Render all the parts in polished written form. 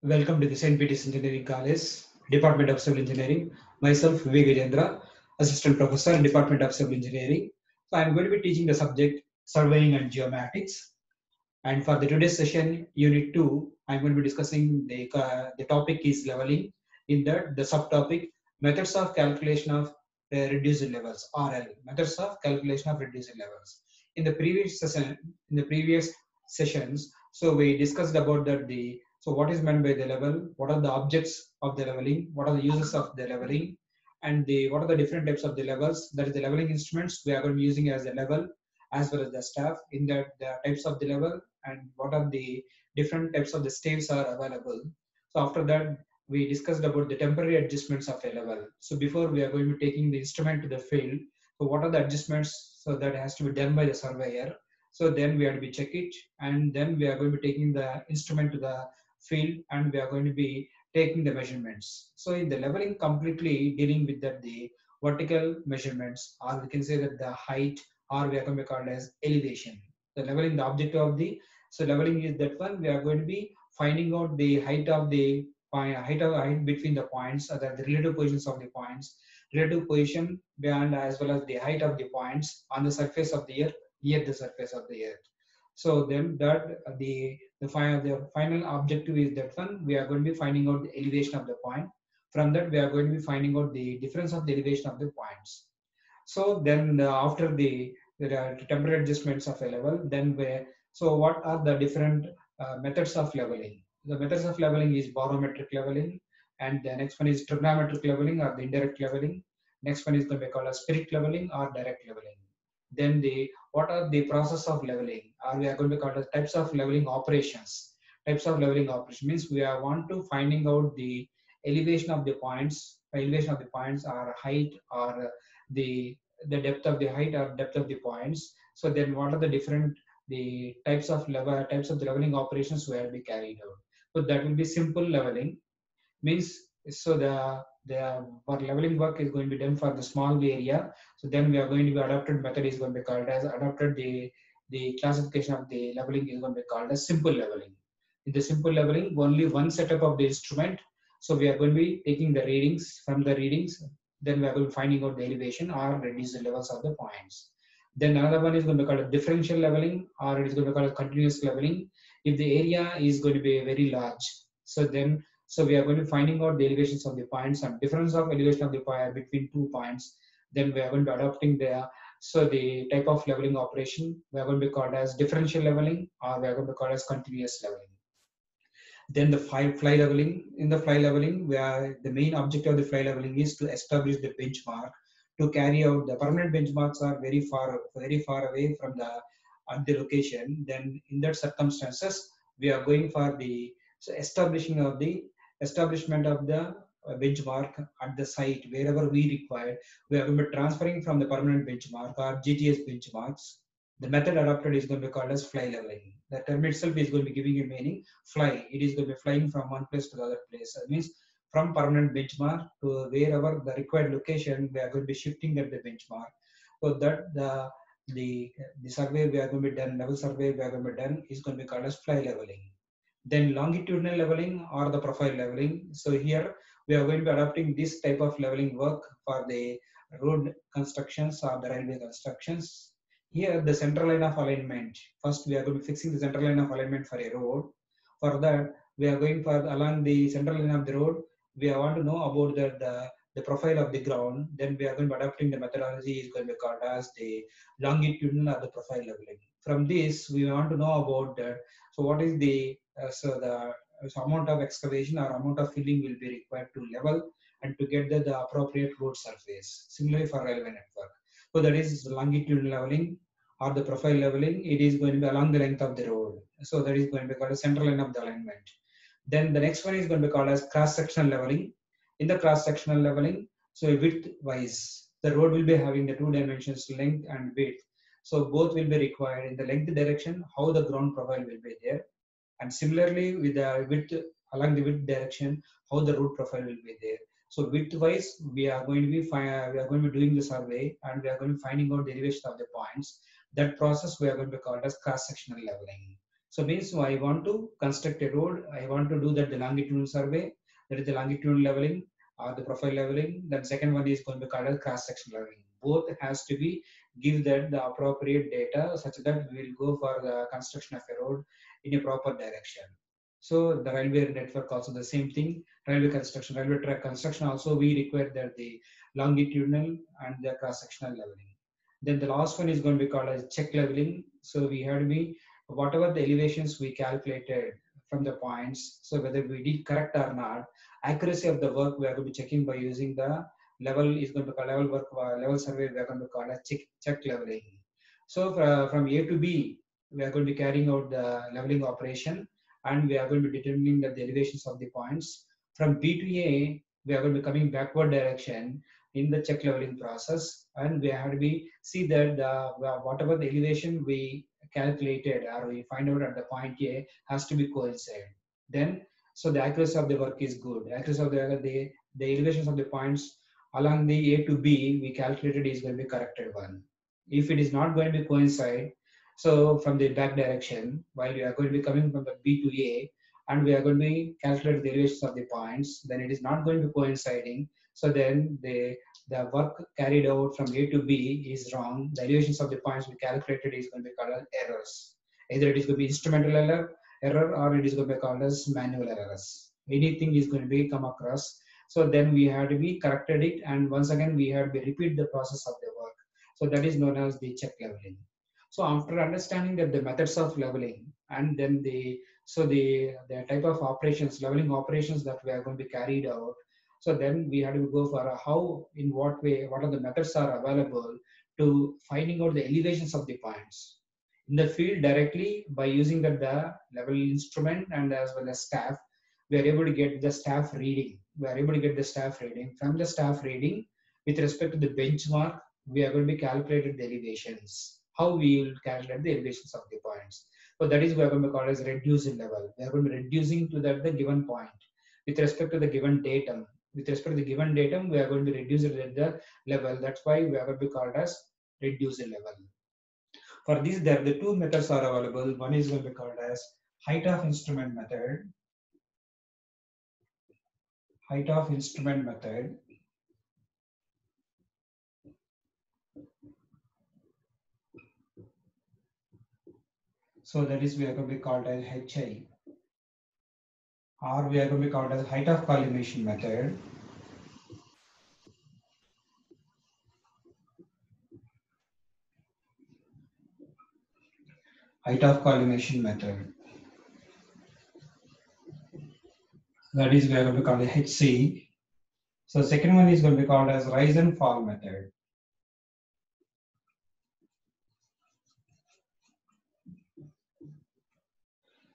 Welcome to the St.Peters Engineering College, Department of Civil Engineering. Myself, V.GAJENDRA, Assistant Professor, Department of Civil Engineering. So I'm going to be teaching the subject Surveying and Geomatics. And for the today's session, Unit 2, I'm going to be discussing the topic is leveling. In that, the subtopic, methods of calculation of reduced levels, RL, methods of calculation of reduced levels. In the previous sessions, so we discussed about that so what is meant by the level, what are the objects of the leveling, what are the uses of the leveling, and what are the different types of the levels. That is the leveling instruments we are going to be using as a level, as well as the staff. In that, the types of the level and what are the different types of the staves are available. So after that, we discussed about the temporary adjustments of a level. So before we are going to be taking the instrument to the field, so what are the adjustments? So that has to be done by the surveyor. So then we have to be check it, and then we are going to be taking the instrument to the field, and we are going to be taking the measurements. So in the leveling, completely dealing with that the vertical measurements, or we can say that the height, or we are going to be called as elevation. The leveling, the objective of the so leveling is that one we are going to be finding out the height of the height between the points, the relative positions of the points, relative position beyond, as well as the height of the points on the surface of the earth, near the surface of the earth. So then that the final objective is that one we are going to be finding out the elevation of the point. From that, we are going to be finding out the difference of the elevation of the points. So then after the temporary adjustments of a level, then so what are the different methods of leveling? The methods of leveling is barometric leveling, and the next one is trigonometric leveling or the indirect leveling. Next one is going to be called as spirit leveling or direct leveling. Then what are the process of leveling? Or we are going to call as types of leveling operations. Types of leveling operation means we are want to finding out the elevation of the points, or height, or the depth of the height or depth of the points. So then what are the different the types of the leveling operations where be carried out. So that will be simple leveling means, so the for leveling work is going to be done for the small area. So then we are going to be adopted method is going to be called as adopted the classification of the leveling is going to be called as simple leveling. In the simple leveling, only one setup of the instrument. So we are going to be taking the readings. From the readings, then we are going to be finding out the elevation or reduce the levels of the points. Then another one is going to be called a differential leveling, or it is going to be called a continuous leveling. If the area is going to be very large, so then we are going to be finding out the elevations of the points and difference of elevation of the point between 2 points. Then we are going to be adopting the type of leveling operation we are going to be called as differential leveling, or we are going to be called as continuous leveling. Then the fly leveling. In the fly leveling, where the main objective of the fly leveling is to establish the benchmark, to carry out the permanent benchmarks are very far away from the location. Then in that circumstances, we are going for the establishment of the benchmark at the site wherever we require. We are going to be transferring from the permanent benchmark or GTS benchmarks. The method adopted is going to be called as fly leveling. The term itself is going to be giving a meaning. Fly. It is going to be flying from one place to the other place. That means from permanent benchmark to wherever the required location, we are going to be shifting at the benchmark. So that the survey we are going to be done, level survey we are going to be done is going to be called as fly leveling. Then longitudinal leveling or the profile leveling. So here we are going to be adopting this type of leveling work for the road constructions or the railway constructions. Here the central line of alignment. First we are going to be fixing the central line of alignment for a road. For that we are going for along the central line of the road. We want to know about the profile of the ground. Then we are going to be adopting the methodology is going to be called as the longitudinal or the profile leveling. From this we want to know about that. So what is the amount of excavation or amount of filling will be required to level and to get the appropriate road surface. Similarly for railway network. So that is longitudinal leveling or the profile leveling. It is going to be along the length of the road. So that is going to be called a central line of the alignment. Then the next one is going to be called as cross-sectional leveling. In the cross-sectional leveling, so width-wise, the road will be having the 2 dimensions, length and width. So both will be required in the length direction, how the ground profile will be there. And similarly with the width, along the width direction, how the road profile will be there. So width-wise, we are going to be doing the survey, and we are going to be finding out the elevation of the points. That process we are going to call as cross-sectional leveling. So means I want to construct a road, I want to do that the longitudinal survey, that is the longitudinal leveling or the profile leveling. Then second one is going to be called as cross-sectional leveling. Both has to be give that the appropriate data such that we will go for the construction of a road in a proper direction. So the railway network also the same thing. Railway construction, railway track construction also we require that the longitudinal and the cross-sectional leveling. Then the last one is going to be called as check leveling. So we had to be whatever the elevations we calculated from the points, so whether we did correct or not, accuracy of the work we are going to be checking by using the level is going to be called level work, level survey we are going to call as check leveling. So from A to B, we are going to be carrying out the leveling operation and we are going to be determining the elevations of the points. From B to A, we are going to be coming backward direction in the check leveling process, and we have to be see that the whatever the elevation we calculated or we find out at the point A has to be coincide. Then so the accuracy of the work is good. Accuracy of the elevations of the points along the A to B we calculated is going to be corrected one. If it is not going to be coincide, so from the back direction, while we are going to be coming from the B to A, and we are going to be calculate the elevations of the points, then it is not going to be coinciding. So then the work carried out from A to B is wrong. The elevations of the points we calculated is going to be called as errors. Either it is going to be instrumental error or it is going to be called as manual errors. Anything is going to be come across. So then we have to be corrected it, and once again we have to repeat the process of the work. So that is known as the check leveling. So after understanding that the methods of leveling and then the type of operations, leveling operations that we are going to be carried out. So then we have to go for how, in what way, what are the methods are available to finding out the elevations of the points in the field directly by using the level instrument and as well as staff. We are able to get the staff reading. We are able to get the staff reading. From the staff reading, with respect to the benchmark, we are going to be calculated the elevations. How we will calculate the elevations of the points. So that is we are going to call as reducing level. We are going to be reducing to the given point with respect to the given datum. With respect to the given datum, we are going to reduce it at the level. That's why we are going to be called as reducing level. For this, there the two methods are available. One is going to be called as height of instrument method. Height of instrument method. So that is we are going to be called as HI. Or we are going to be called as height of collimation method. Height of collimation method. That is we are going to call it HC. So second one is going to be called as rise and fall method.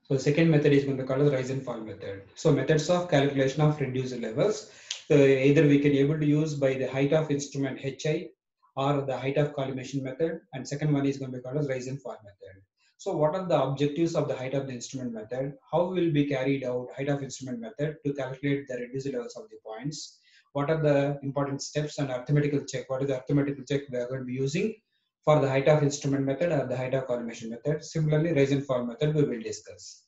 So second method is going to be called as rise and fall method. So methods of calculation of reduced levels. So either we can able to use by the height of instrument HI or the height of collimation method, and second one is going to be called as rise and fall method. So what are the objectives of the height of the instrument method? How will be carried out height of instrument method to calculate the reduced levels of the points? What are the important steps and arithmetical check? What is the arithmetical check we are going to be using for the height of instrument method or the height of collimation method? Similarly, rise and fall method we will discuss.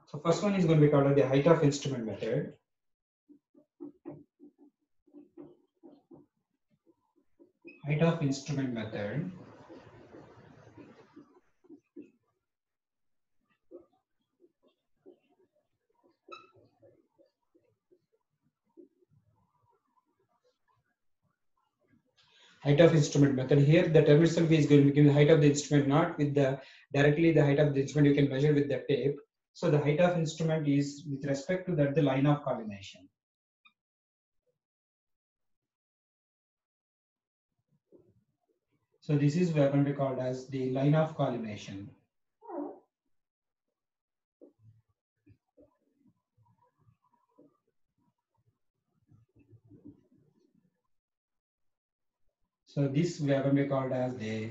So first one is going to be called the height of instrument method. Height of instrument method. Height of instrument method. Here the term itself is going to be given the height of the instrument, not with the directly the height of the instrument you can measure with the tape. So the height of instrument is with respect to that the line of collimation. So this is we are going to be called as the line of collimation. So this we are going to be called as the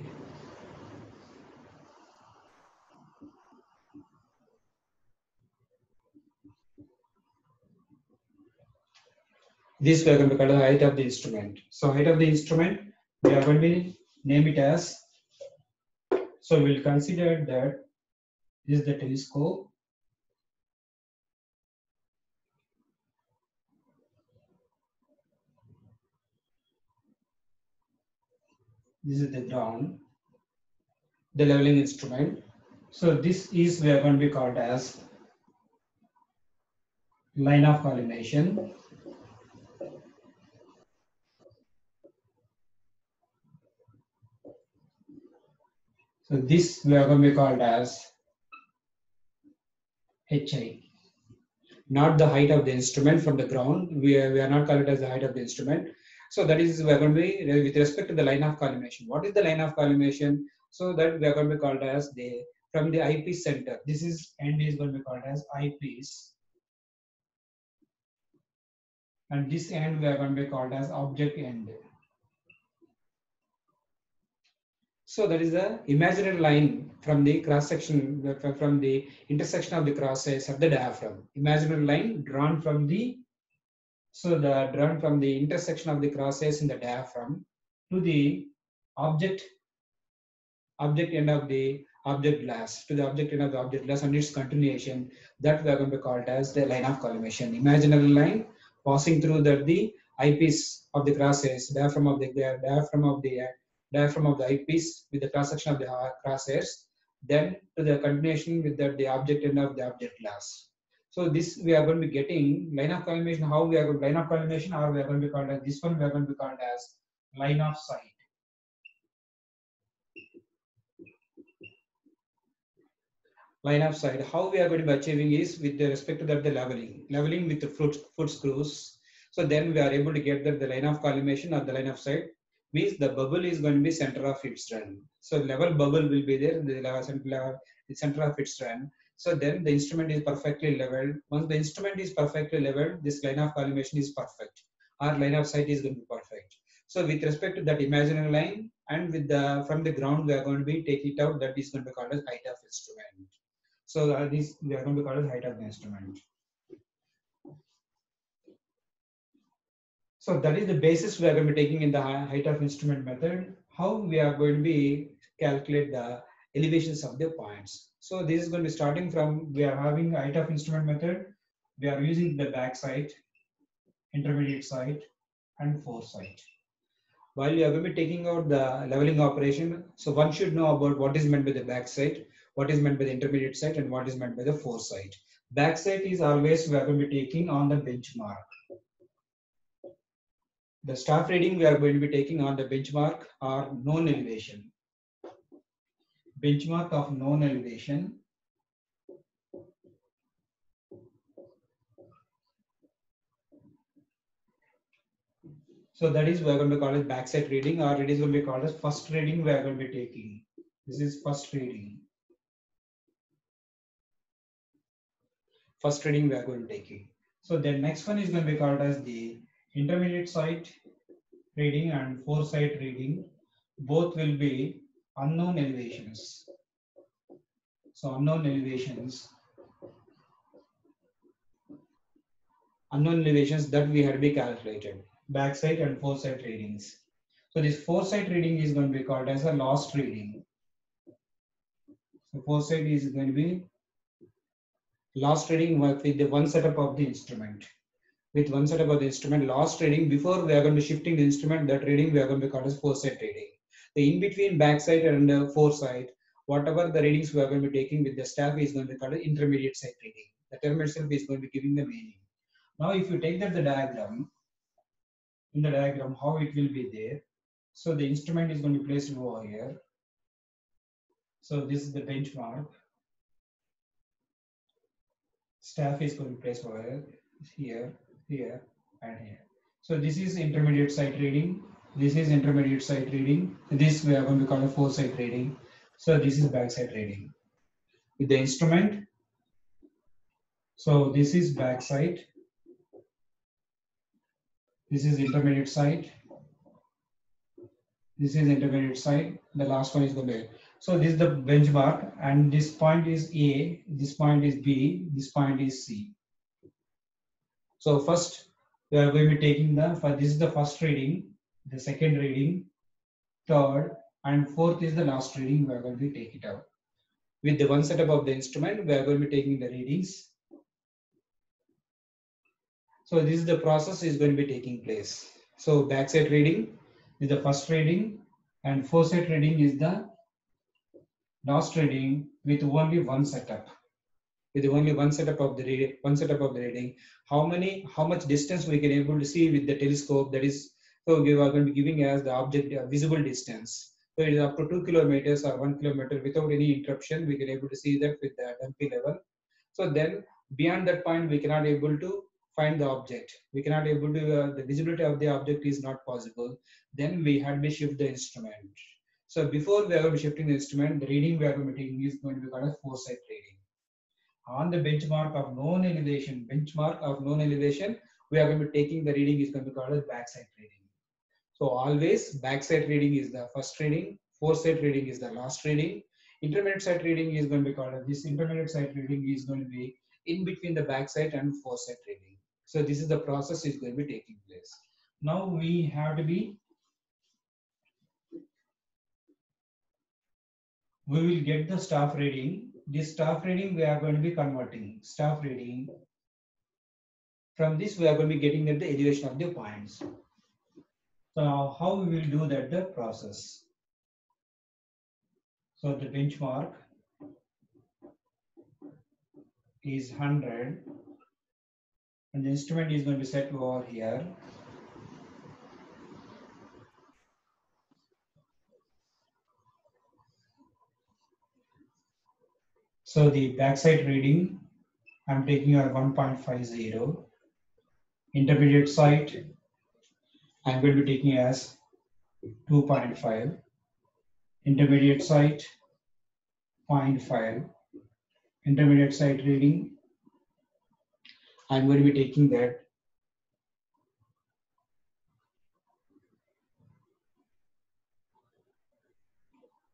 This we are going to call the height of the instrument. So height of the instrument, we are going to name it as, so we'll consider that this is the telescope. This is the ground, the leveling instrument. So this is we are going to be called as line of collimation. So this we are going to be called as HI. Not the height of the instrument from the ground. We are not calling it as the height of the instrument. So that is we are going to be with respect to the line of collimation. What is the line of collimation? So that we are going to be called as the from the eyepiece center. This is end is going to be called as eyepiece, and this end we are going to be called as object end. So that is the imaginary line from the cross section, from the intersection of the cross edge of the diaphragm. Imaginary line drawn from the, so the drawn from the intersection of the cross edge in the diaphragm to the object end of the object glass, to the object end of the object glass and its continuation, that we are going to call it as the line of collimation. Imaginary line passing through the eyepiece of the cross edge, diaphragm of the eyepiece with the cross section of the cross edge, then to the continuation with the object end of the object glass. So this we are going to be getting line of collimation. How we are going to line of collimation, or we are going to be called as this one we are going to be called as line of sight. Line of sight. How we are going to be achieving is with the respect to that the leveling with the foot screws. So then we are able to get that the line of collimation or the line of sight means the bubble is going to be center of its run. So level bubble will be there, the center of its run. So then the instrument is perfectly leveled. Once the instrument is perfectly leveled, this line of collimation is perfect. Our line of sight is going to be perfect. So with respect to that imaginary line and with the from the ground we are going to be take it out, that is going to be called as height of instrument. So this we are going to call as height of the instrument. So that is the basis we are going to be taking in the height of instrument method. How we are going to be calculate the elevations of the points. So this is going to be starting from, we are having height of instrument method. We are using the back sight, intermediate sight, and foresight. While you are going to be taking out the leveling operation, so one should know about what is meant by the back sight, what is meant by the intermediate sight, and what is meant by the foresight. Back sight is always we are going to be taking on the benchmark. The staff reading we are going to be taking on the benchmark or known elevation. Benchmark of known elevation. So that is we are going to call it backside reading, or it is going to be called as first reading we are going to be taking. This is first reading. First reading we are going to be taking. So the next one is going to be called as the intermediate sight reading and foresight reading. Both will be unknown elevations. So unknown elevations that we had to be calculated. Backside and foresight readings. So this foresight reading is going to be called as a lost reading. So foresight is going to be lost reading with the one setup of the instrument. With one setup of the instrument, lost reading, before we are going to be shifting the instrument, that reading we are going to be called as foresight reading. The in between backside and foresight, whatever the readings we are going to be taking with the staff is going to be called as intermediate sight reading. The term itself is going to be giving the meaning. Now if you take that the diagram, in the diagram how it will be there. So the instrument is going to be placed over here. So this is the benchmark. Staff is going to be placed over here, here, and here. So this is intermediate sight reading. This is intermediate sight reading. This we are going to call a foresight reading. So this is backside reading. With the instrument. So this is backside. This is intermediate sight. This is intermediate sight. The last one is going to be. So this is the benchmark, and this point is A, this point is B, this point is C. So first We are going to be taking this is the first reading, the second reading, third, and fourth is the last reading. We are going to be take it out. With the one setup of the instrument, we are going to be taking the readings. So this is the process is going to be taking place. So backside reading is the first reading, and foresight reading is the last reading with only one setup. With only one setup of the reading, how much distance we can able to see with the telescope. That is, so we are going to be giving as the object visible distance. So it is up to 2 kilometers or 1 kilometer without any interruption. We can able to see that with the MP level. So then beyond that point, we cannot able to find the object. We cannot able to the visibility of the object is not possible. Then we had to shift the instrument. So before we are going to be shifting the instrument, the reading we are going to be taking is going to be called as foresight reading. On the benchmark of known elevation, we are going to be taking the reading is going to be called as backside reading. So always backside reading is the first reading, foresight reading is the last reading, intermediate side reading is going to be called as this intermediate side reading is going to be in between the backside and foresight reading. So this is the process is going to be taking place. Now we have to be, we will get the staff reading. This staff reading we are going to be converting staff reading. From this we are going to be getting at the elevation of the points. So now how we will do that the process. So the benchmark is 100 and the instrument is going to be set over here. So the backside reading I'm taking at 1.50. Intermediate side I'm going to be taking as 2.5. Intermediate side 0.5. Intermediate side reading I'm going to be taking that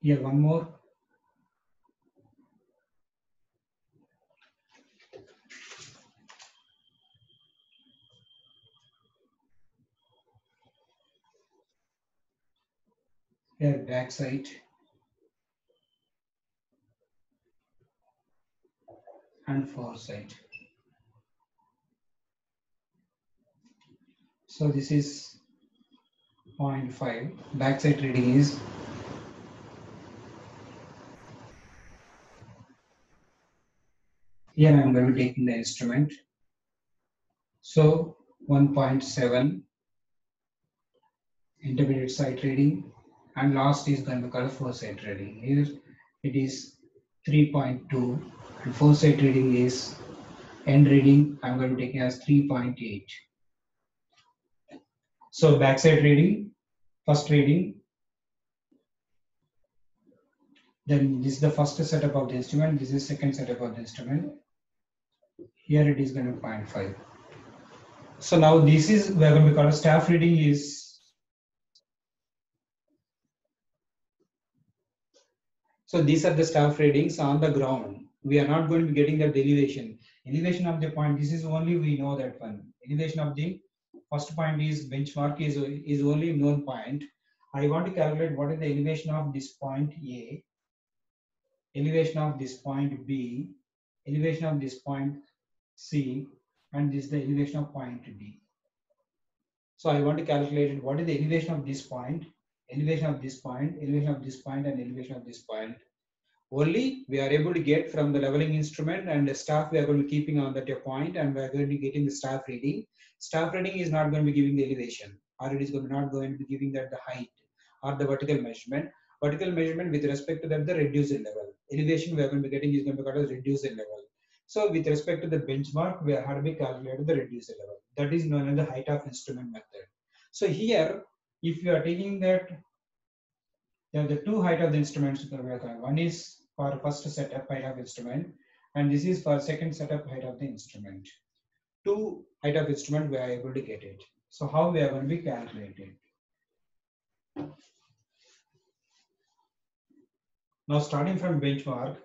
here. One more. Here backside and foresight. So this is 0.5. Backside reading is here. I'm going to be taking the instrument. So 1.7 intermediate side reading, and last is going to be called foresight reading. Here it is 3.2, and foresight reading is end reading. I'm going to be taking as 3.8. So backside reading, first reading. Then this is the first setup of the instrument. This is second setup of the instrument. Here it is going to be 0.5. So now this is we are going to call a staff reading is. So these are the staff readings on the ground. We are not going to be getting the elevation. Elevation of the point. This is only we know that one. Elevation of the first point is benchmark is only known point. I want to calculate what is the elevation of this point A, elevation of this point B, elevation of this point C, and this is the elevation of point D. So I want to calculate what is the elevation of this point, elevation of this point, elevation of this point, and elevation of this point. Only we are able to get from the leveling instrument and the staff we are going to be keeping on that point, and we are going to be getting the staff reading. Staff reading is not going to be giving the elevation, or it is not going to be giving that the height or the vertical measurement. Vertical measurement with respect to that the reduced level. Elevation we are going to be getting is going to be called as reduced level. So with respect to the benchmark, we have to be calculated the reduced level. That is known as the height of instrument method. So here, if you are taking that, there are the two height of the instruments. One is for first setup height of instrument, and this is for second setup height of the instrument. Two height of instrument we are able to get it. So how we are going to be calculated? Now starting from benchmark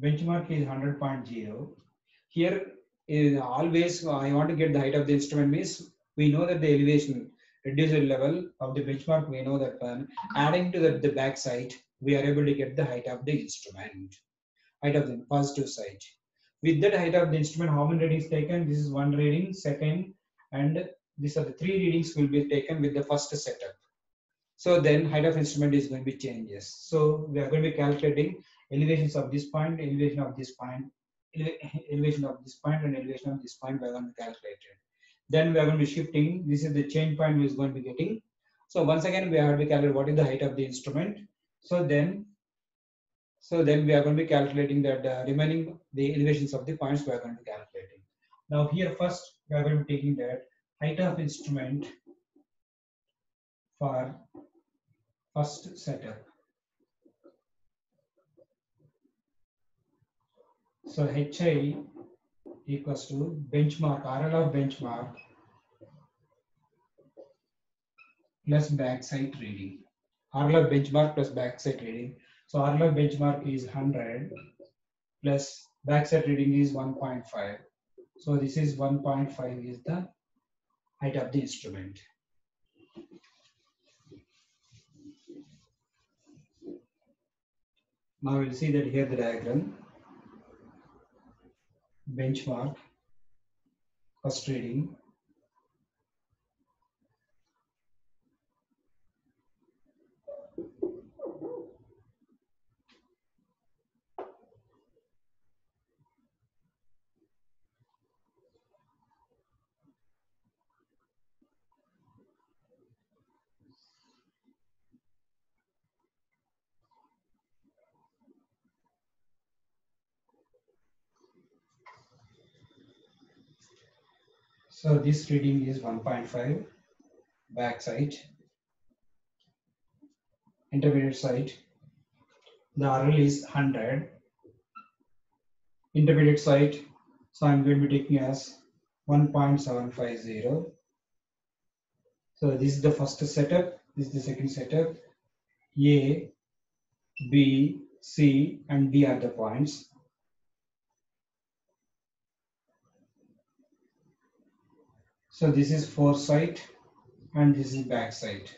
is 100.0. Here is always I want to get the height of the instrument means We know that the elevation reduced level of the benchmark, we know that one. Adding to the back side, we are able to get the height of the instrument, height of the positive side. With that height of the instrument, how many readings taken? This is one reading, second, and these are the three readings will be taken with the first setup. So then height of instrument is going to be changes. So we are going to be calculating elevations of this point, elevation of this point, elevation of this point, and elevation of this point. We are going to calculate it. Then we are going to be shifting. This is the change point we is going to be getting. So once again we have to calculate what is the height of the instrument. So then we are going to be calculating that remaining the elevations of the points we are going to be calculating. Now here first we are going to be taking that height of instrument for first setup. So HI equals to benchmark, RL of benchmark plus backside reading. RL of benchmark plus backside reading. So RL of benchmark is 100 plus backside reading is 1.5. So this is 1.5 is the height of the instrument. Now we'll see that here the diagram. Benchmark, first reading, so this reading is 1.5, backside, intermediate side, the RL is 100, intermediate side, so I'm going to be taking as 1.750. So this is the first setup, this is the second setup. A, B, C, and D are the points. So this is foresight and this is backside.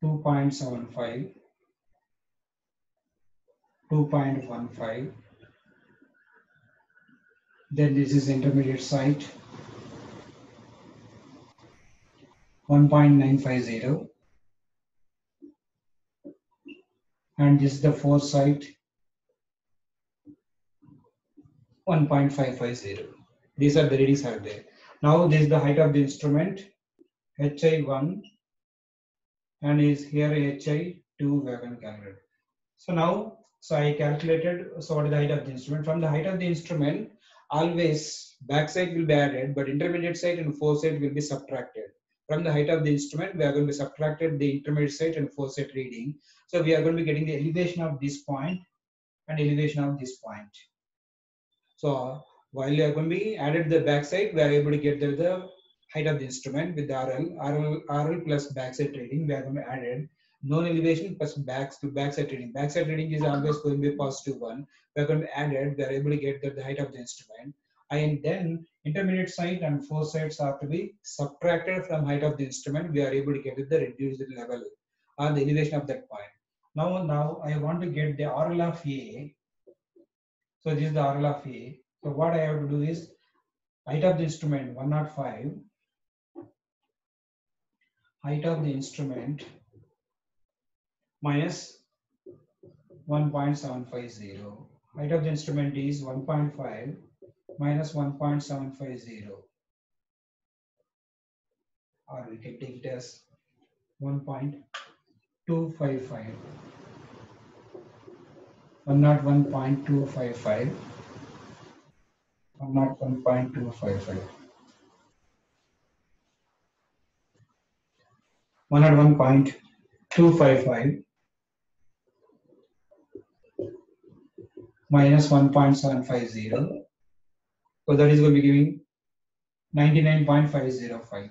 2.75, 2.15. Then this is intermediate side, 1.950. And this is the foresight, 1.550. These are the readings are there. Now this is the height of the instrument, HI1, and is here HI2 we are going to calculate. So now, so I calculated, so what is the height of the instrument? From the height of the instrument, always backside will be added, but intermediate side and foresight will be subtracted. From the height of the instrument, we are going to be subtracted the intermediate side and foresight reading. So we are going to be getting the elevation of this point and elevation of this point. So while you are going to be added the backside, we are able to get the height of the instrument with the RL plus backside reading. We are going to add it. Known elevation plus backside reading. Backside reading is always going to be a positive one. We are going to add it. We are able to get the height of the instrument. And then intermediate side and foresights are to be subtracted from height of the instrument. We are able to get the reduced level or the elevation of that point. Now I want to get the RL of A. So this is the RL of A. So what I have to do is height of the instrument 105, height of the instrument minus 1.750. Height of the instrument is 1.5 minus 1.750. Or we can take it as 1.255. 101.255. 101.255. 101.255 minus 1.750. So that is going to be giving 99.505.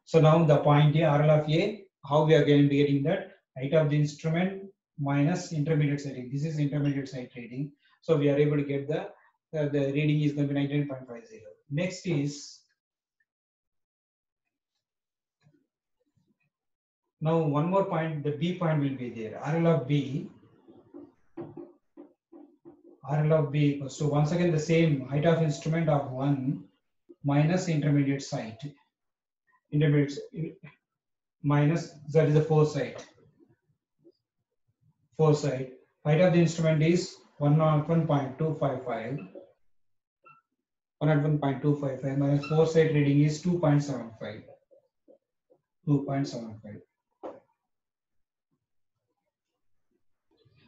So now the point A, RL of A, how we are going to be getting that? Height of the instrument minus intermediate side reading. This is intermediate side reading. So we are able to get the the reading is going to be 99.50. Next is, now one more point, the B point will be there. RL of B equals to, once again, the same height of instrument of 1 minus intermediate site. Intermediate minus, that is the foresight. Height of the instrument is 101.255. 101.255 minus foresight reading is 2.75. 2.75.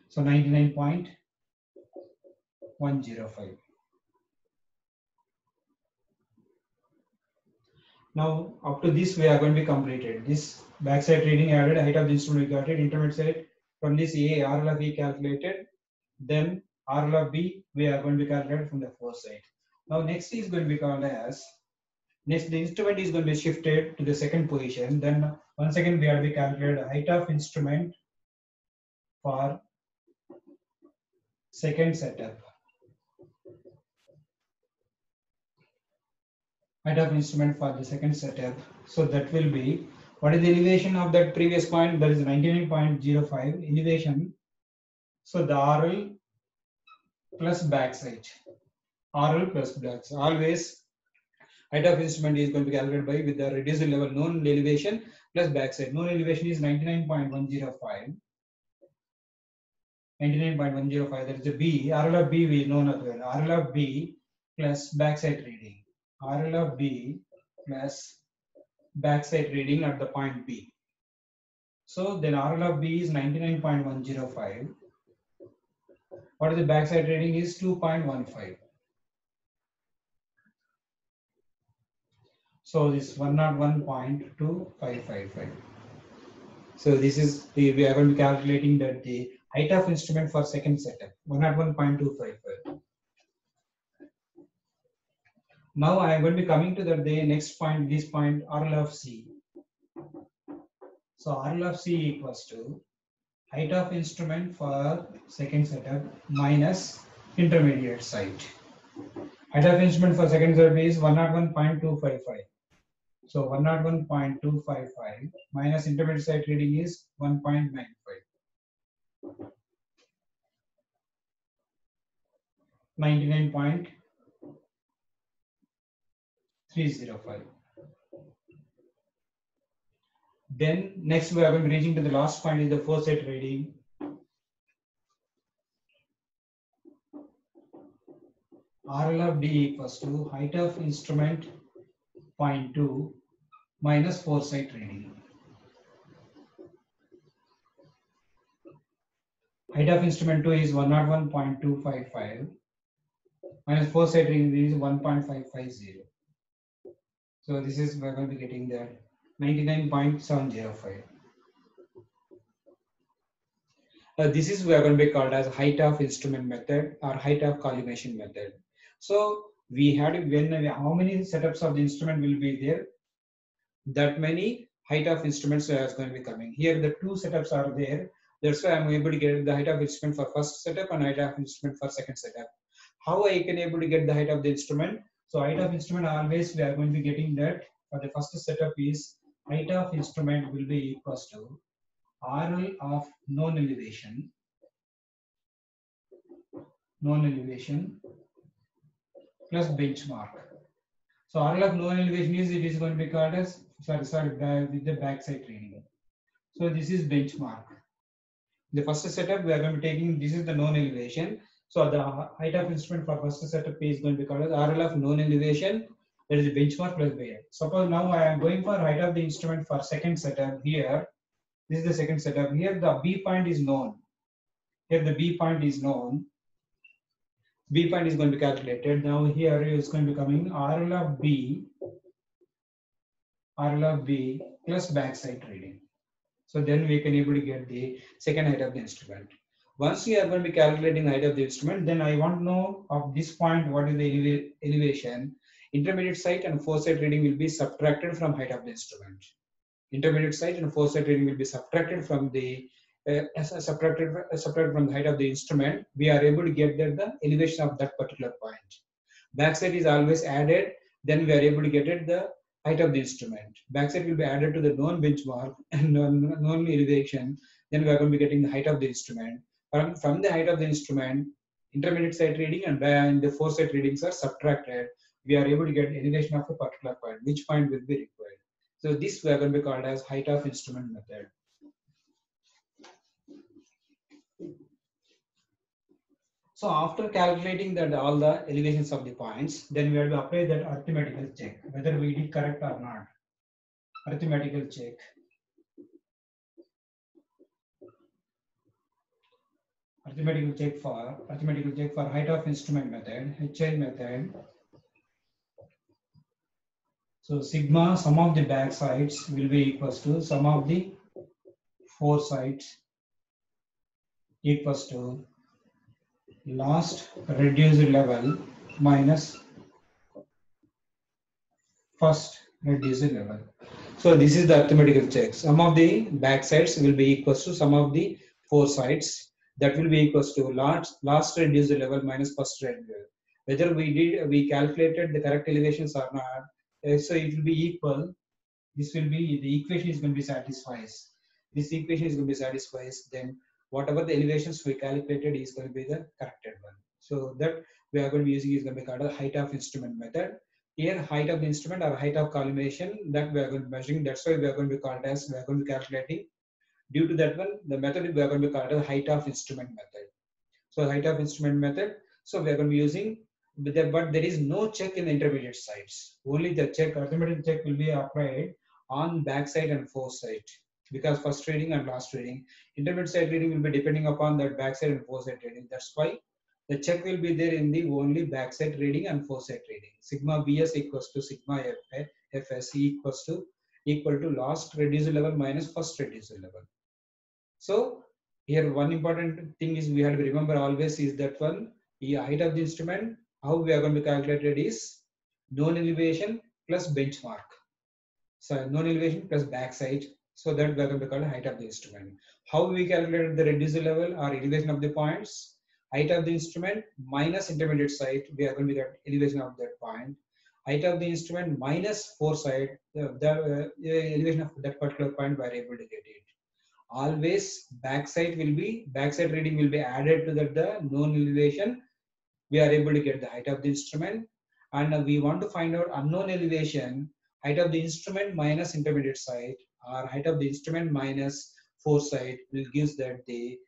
So 99.105. Now up to this we are going to be completed. This backside reading added, height of the instrument we got it, intermediate side from this A, RL of E calculated, then RL of B we are going to be calculated from the foresight. Now next is going to be called as, next the instrument is going to be shifted to the second position. Then once again we have to be calculated height of instrument for second setup. Height of instrument for the second setup. So that will be, what is the elevation of that previous point? That is 99.05 elevation. So the RL plus backside. RL plus backside. Always height of instrument is going to be calculated by with the reduced level known elevation plus backside. Known elevation is 99.105. 99.105, that is the B. RL of B we know as well. RL of B plus backside reading. RL of B plus backside reading at the point B. So then RL of B is 99.105. What is the backside reading is 2.15. So this 101.2555. So this is the, we are going to be calculating that the height of instrument for second setup, 101.255. Now I am going to be coming to the next point, this point, RL of C. So RL of C equals to height of instrument for second setup minus intermediate site. Height of instrument for second setup is 101.255. So 101.255 minus intermediate site reading is 1.95. 99.305. Then next we are going to be reaching to the last point is the foresight reading. RL of D equals to height of instrument 0.2 minus foresight reading. Height of instrument 2 is 101.255 minus foresight reading is 1.550. So this is, we are going to be getting that 99.705. This is, we are going to be called as height of instrument method or height of collimation method. So we had, when how many setups of the instrument will be there, that many height of instruments are going to be coming. Here the two setups are there. That's why I'm able to get the height of instrument for first setup and height of instrument for second setup. How I can able to get the height of the instrument? So height of instrument, always we are going to be getting that for the first setup is height of instrument will be equals to RL of known elevation plus benchmark. So RL of known elevation is, it is going to be called as, with the backside reading. So this is benchmark. The first setup we are going to be taking, this is the known elevation. So the height of instrument for first setup is going to be called as RL of known elevation, that is the benchmark plus by. Suppose now I am going for height of the instrument for second setup. Here, this is the second setup. Here the B point is known. Here the B point is known. B point is going to be calculated. Now here is going to be coming RL of B plus backside reading. So then we can able to get the second height of the instrument. Once we are going to be calculating the height of the instrument, then I want to know of this point what is the elevation. Intermediate site and foresight reading will be subtracted from height of the instrument. Intermediate site and foresight reading will be subtracted from the separated from the height of the instrument, we are able to get the elevation of that particular point. Backside is always added, then we are able to get it the height of the instrument. Backside will be added to the known benchmark and known elevation, then we are going to be getting the height of the instrument. From the height of the instrument, intermediate site reading and the foresight readings are subtracted. We are able to get elevation of a particular point, which point will be required. So this we are going to be called as height of instrument method. So after calculating that all the elevations of the points, then we have to apply that arithmetical check, whether we did correct or not. Arithmetical check. Arithmetical check for height of instrument method, HI method. So sigma, sum of the back sides will be equals to sum of the four sides equals to last reduced level minus first reduced level. So this is the arithmetical check. Sum of the back sides will be equals to sum of the four sides. That will be equals to last reduced level minus first reduced level. Whether we calculated the correct elevations or not, so it will be equal. This will be the equation is going to be satisfied. This equation is going to be satisfied. Then whatever the elevations we calculated is going to be the corrected one. So that we are going to be using is going to be called the height of instrument method. Here height of the instrument or height of collimation that we are going to be measuring. That's why we are going to be called as we are going to be calculating. Due to that one, the method we are going to be called as height of instrument method. So height of instrument method. So we are going to be using, but there is no check in the intermediate sides. Only the check, arithmetic check will be applied on backside and foresight, because first reading and last reading. Intermediate side reading will be depending upon that backside and foresight reading. That's why the check will be there in the only backside reading and foresight reading. Sigma BS equals to sigma FS equal to last reduced level minus first reduced level. So here one important thing is we have to remember always is that one, the height of the instrument, how we are going to calculate it is known elevation plus benchmark. So known elevation plus backside. So that we are going to call height of the instrument. How we calculate the reduced level or elevation of the points? Height of the instrument minus intermediate side, we are going to get elevation of that point. Height of the instrument minus foresight, the elevation of that particular point, we are able to get it. Always backside reading will be added to the known elevation. We are able to get the height of the instrument, and we want to find out unknown elevation. Height of the instrument minus intermediate side or height of the instrument minus foresight will gives that the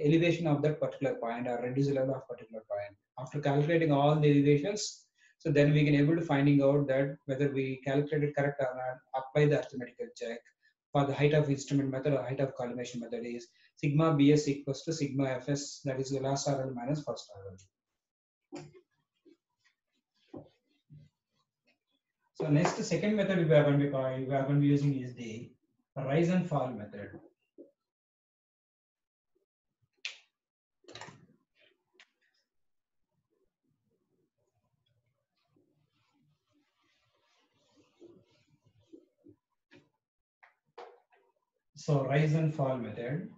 elevation of that particular point or reduced level of particular point. After calculating all the elevations, so then we can able to finding out that whether we calculated correct or not. Apply the arithmetical check. For the height of instrument method or height of collimation method is sigma BS equals to sigma FS, that is the last RL minus first RL. So next, second method we are going to be using is the rise and fall method. So rise and fall method.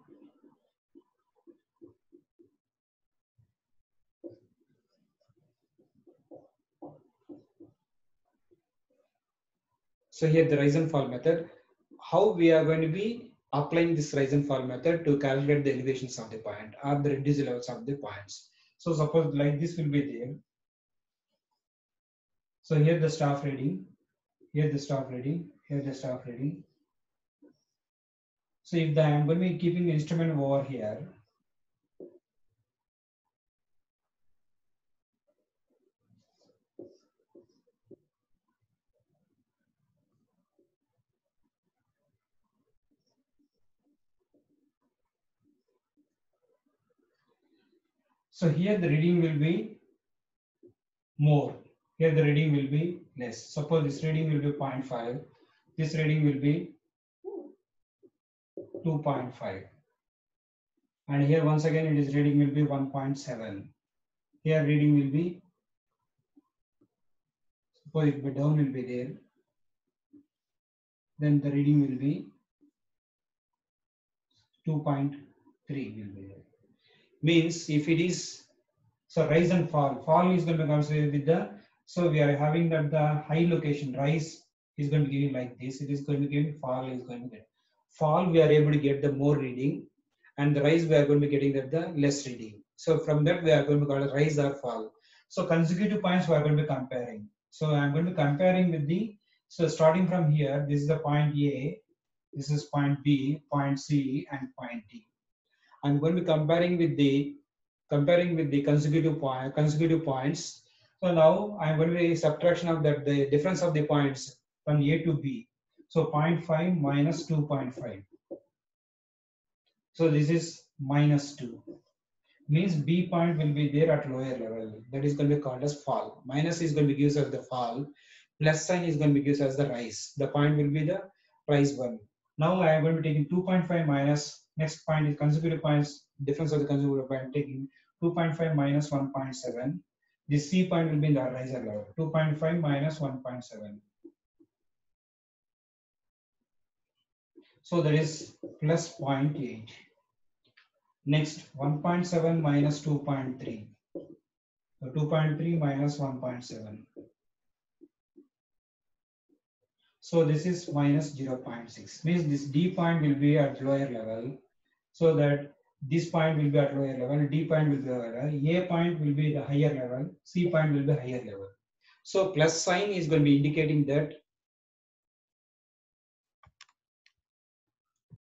So here the rise and fall method, how we are going to be applying this rise and fall method to calculate the elevations of the point or the reduced levels of the points. So suppose like this will be there. So here the staff reading, here the staff reading, here the staff reading. So if I'm going to be keeping the instrument over here, so here the reading will be more, here the reading will be less. Suppose this reading will be 0.5, this reading will be 2.5, and here once again it is reading will be 1.7. Here reading will be, suppose it will be down will be there, then the reading will be 2.3 will be there. Means if it is, so rise and fall is going to come with the, so we are having that the high location, rise is going to give like this, it is going to give, fall is going to get, fall we are able to get the more reading, and the rise we are going to be getting that the less reading. So from that we are going to call it rise or fall. So consecutive points we are going to be comparing. So I am going to be comparing with the, so starting from here, this is the point A, this is point B, point C, and point D. I'm going to be comparing with the consecutive points. So now I'm going to be subtraction of that, the difference of the points from A to B. So 0.5 minus 2.5. So this is minus 2. Means B point will be there at lower level. That is going to be called as fall. Minus is going to be gives us the fall. Plus sign is going to be gives us the rise. The point will be the rise one. Now I am going to be taking 2.5 minus, next point is consecutive points, difference of the consecutive point, taking 2.5 minus 1.7. The C point will be in the riser level. 2.5 minus 1.7. So that is plus 0.8. Next, 1.7 minus 2.3. So 2.3 minus 1.7. So this is minus 0.6. Means this D point will be at lower level. So that this point will be at lower level, D point will be lower level, A point will be the higher level, C point will be higher level. So plus sign is going to be indicating that